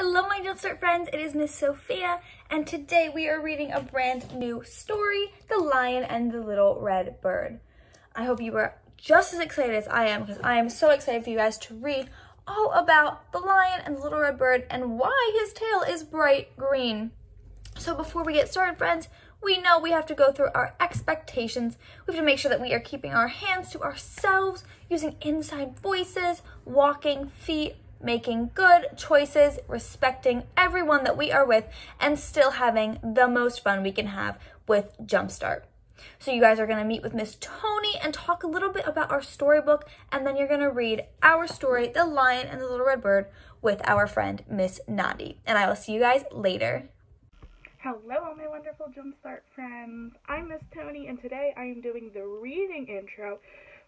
Hello, my Jumpstart friends. It is Miss Sophia, and today we are reading a brand new story, The Lion and the Little Red Bird. I hope you are just as excited as I am, because I am so excited for you guys to read all about the lion and the little red bird and why his tail is bright green. So before we get started, friends, we know we have to go through our expectations. We have to make sure that we are keeping our hands to ourselves, using inside voices, walking feet, making good choices, respecting everyone that we are with, and still having the most fun we can have with Jumpstart. So you guys are going to meet with Miss Tony and talk a little bit about our storybook, and then you're going to read our story, The Lion and the Little Red Bird, with our friend Miss Nadi. And I will see you guys later. Hello, all my wonderful Jumpstart friends. I'm Miss Tony, and today I am doing the reading intro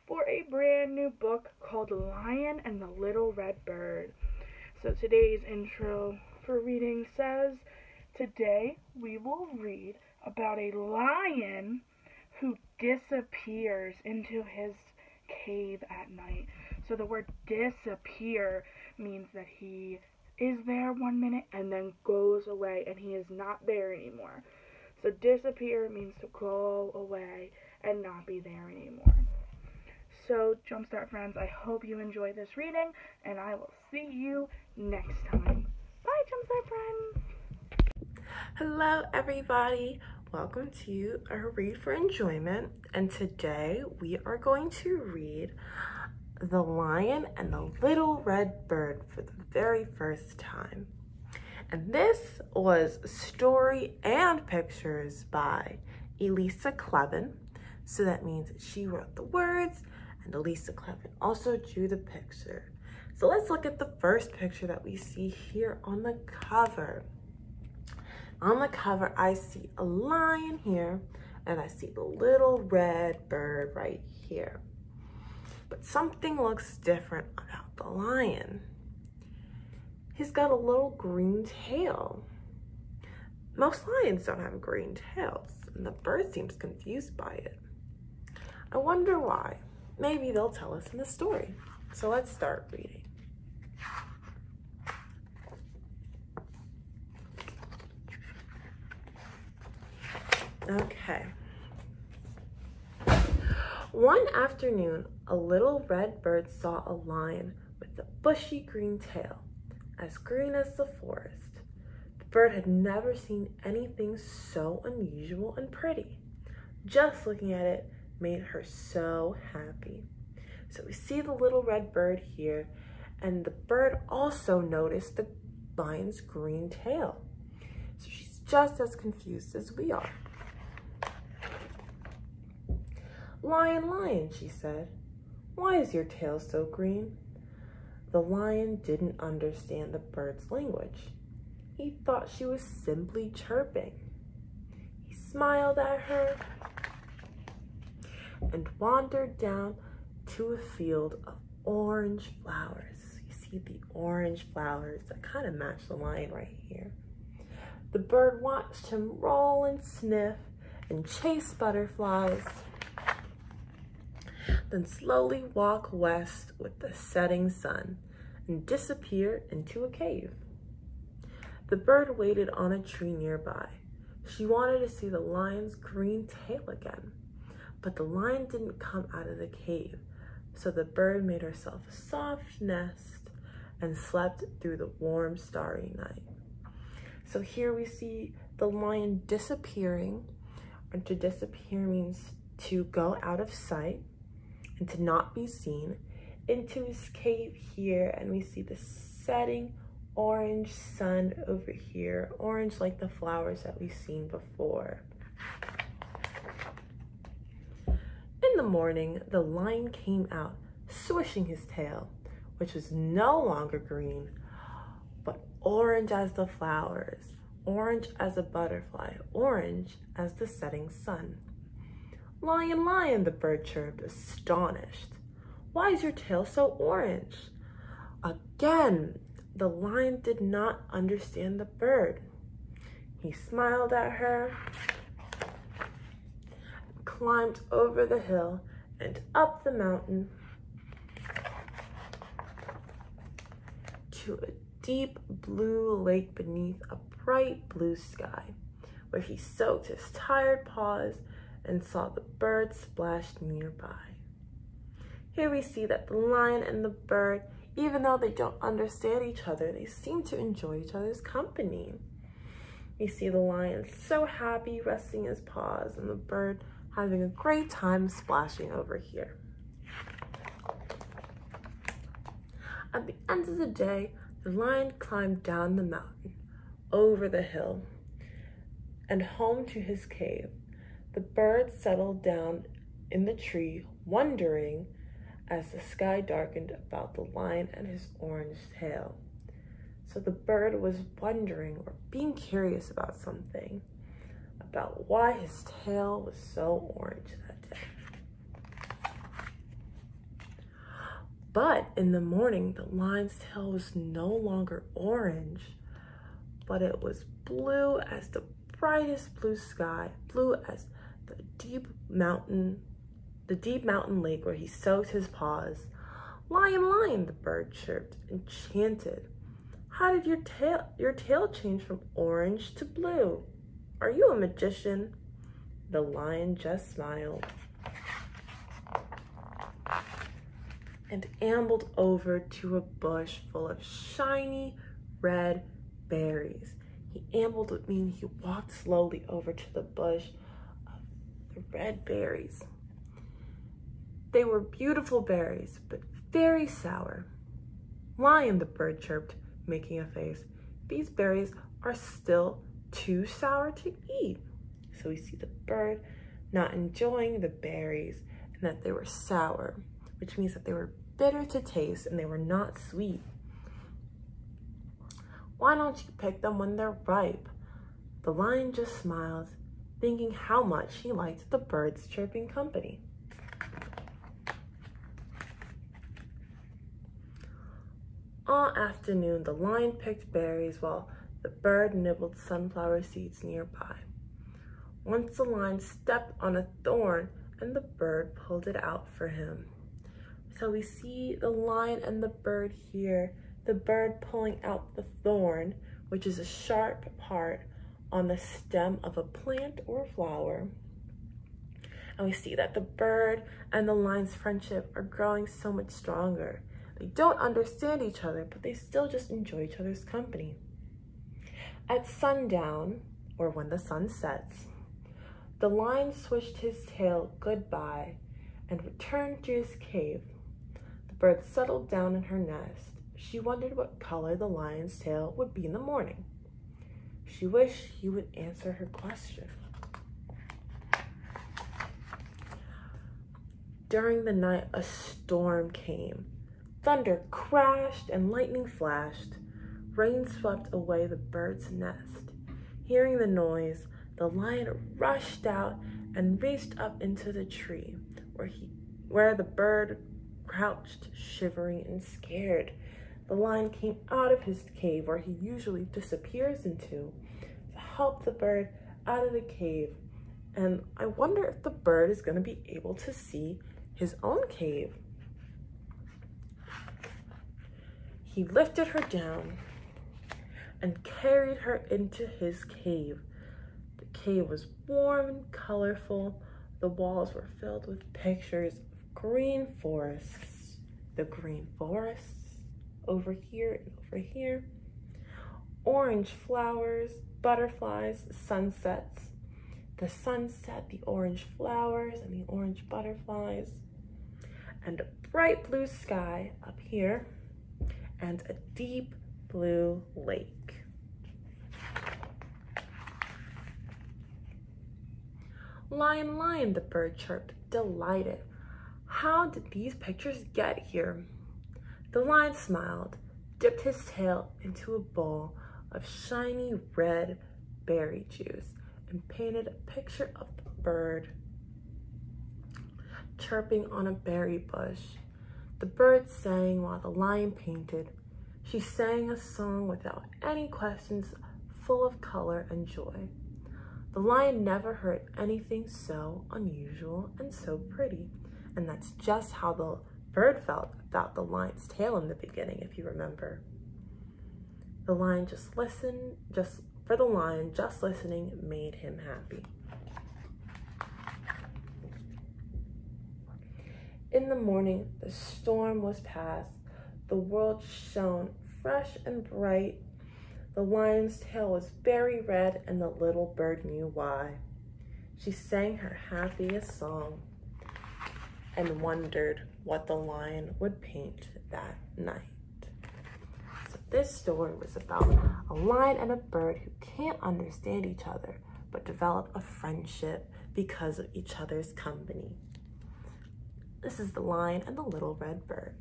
for a brand new book called Lion and the Little Red Bird. So today's intro for reading says, today we will read about a lion who disappears into his cave at night. So the word disappear means that he is there 1 minute and then goes away and he is not there anymore. So disappear means to go away and not be there anymore. So Jumpstart friends, I hope you enjoy this reading, and I will see you next time. Bye, Jumpstart friends! Hello everybody, welcome to our Read for Enjoyment, and today we are going to read The Lion and the Little Red Bird for the very first time. And this was story and pictures by Elisa Clevin. So that means she wrote the words and Elisa Clevin also drew the picture. So let's look at the first picture that we see here on the cover. On the cover, I see a lion here and I see the little red bird right here. But something looks different about the lion. He's got a little green tail. Most lions don't have green tails, and the bird seems confused by it. I wonder why. Maybe they'll tell us in the story. So let's start reading. Okay. One afternoon, a little red bird saw a lion with a bushy green tail, as green as the forest. The bird had never seen anything so unusual and pretty. Just looking at it made her so happy. So we see the little red bird here, and the bird also noticed the lion's green tail. So she's just as confused as we are. "Lion, lion," she said, "why is your tail so green?" The lion didn't understand the bird's language. He thought she was simply chirping. He smiled at her and wandered down to a field of orange flowers. You see the orange flowers that kind of match the lion right here. The bird watched him roll and sniff and chase butterflies, then slowly walk west with the setting sun and disappear into a cave. The bird waited on a tree nearby. She wanted to see the lion's green tail again, but the lion didn't come out of the cave, so the bird made herself a soft nest and slept through the warm, starry night. So here we see the lion disappearing, and to disappear means to go out of sight and to not be seen, into his cave here, and we see the setting orange sun over here, orange like the flowers that we've seen before. In the morning, the lion came out, swishing his tail, which was no longer green, but orange as the flowers, orange as a butterfly, orange as the setting sun. "Lion, lion," the bird chirped, astonished. "Why is your tail so orange?" Again, the lion did not understand the bird. He smiled at her, climbed over the hill and up the mountain to a deep blue lake beneath a bright blue sky, where he soaked his tired paws and saw the bird splash nearby. Here we see that the lion and the bird, even though they don't understand each other, they seem to enjoy each other's company. We see the lion so happy resting his paws and the bird having a great time splashing over here. At the end of the day, the lion climbed down the mountain, over the hill, and home to his cave. The bird settled down in the tree, wondering as the sky darkened about the lion and his orange tail. So the bird was wondering or being curious about something, about why his tail was so orange that day. But in the morning, the lion's tail was no longer orange, but it was blue as the brightest blue sky, blue as the deep mountain lake where he soaked his paws. "Lion, lion," the bird chirped, enchanted. "How did your tail change from orange to blue? Are you a magician?" The lion just smiled and ambled over to a bush full of shiny red berries. He ambled would mean he walked slowly over to the bush of the red berries. They were beautiful berries, but very sour. "Lion," the bird chirped, making a face, "these berries are still too sour to eat." So we see the bird not enjoying the berries and that they were sour, which means that they were bitter to taste and they were not sweet. "Why don't you pick them when they're ripe?" The lion just smiled, thinking how much he liked the bird's chirping company. All afternoon, the lion picked berries while the bird nibbled sunflower seeds nearby. Once the lion stepped on a thorn and the bird pulled it out for him. So we see the lion and the bird here, the bird pulling out the thorn, which is a sharp part on the stem of a plant or flower. And we see that the bird and the lion's friendship are growing so much stronger. They don't understand each other, but they still just enjoy each other's company. At sundown, or when the sun sets, the lion swished his tail goodbye and returned to his cave. The bird settled down in her nest. She wondered what color the lion's tail would be in the morning. She wished he would answer her question. During the night, a storm came. Thunder crashed and lightning flashed. Rain swept away the bird's nest. Hearing the noise, the lion rushed out and raced up into the tree where the bird crouched, shivering and scared. The lion came out of his cave, where he usually disappears into, to help the bird out of the cave. And I wonder if the bird is going to be able to see his own cave. He lifted her down and carried her into his cave. The cave was warm and colorful. The walls were filled with pictures of green forests. The green forests over here and over here. Orange flowers, butterflies, sunsets. The sunset, the orange flowers and the orange butterflies. And a bright blue sky up here. And a deep blue lake. "Lion, lion," the bird chirped, delighted. "How did these pictures get here?" The lion smiled, dipped his tail into a bowl of shiny red berry juice, and painted a picture of the bird chirping on a berry bush. The bird sang while the lion painted. She sang a song without any questions, full of color and joy. The lion never heard anything so unusual and so pretty. And that's just how the bird felt about the lion's tail in the beginning, if you remember. The lion just listening made him happy. In the morning, the storm was past. The world shone fresh and bright. The lion's tail was very red, and the little bird knew why. She sang her happiest song and wondered what the lion would paint that night. So this story was about a lion and a bird who can't understand each other, but develop a friendship because of each other's company. This is The Lion and the Little Red Bird.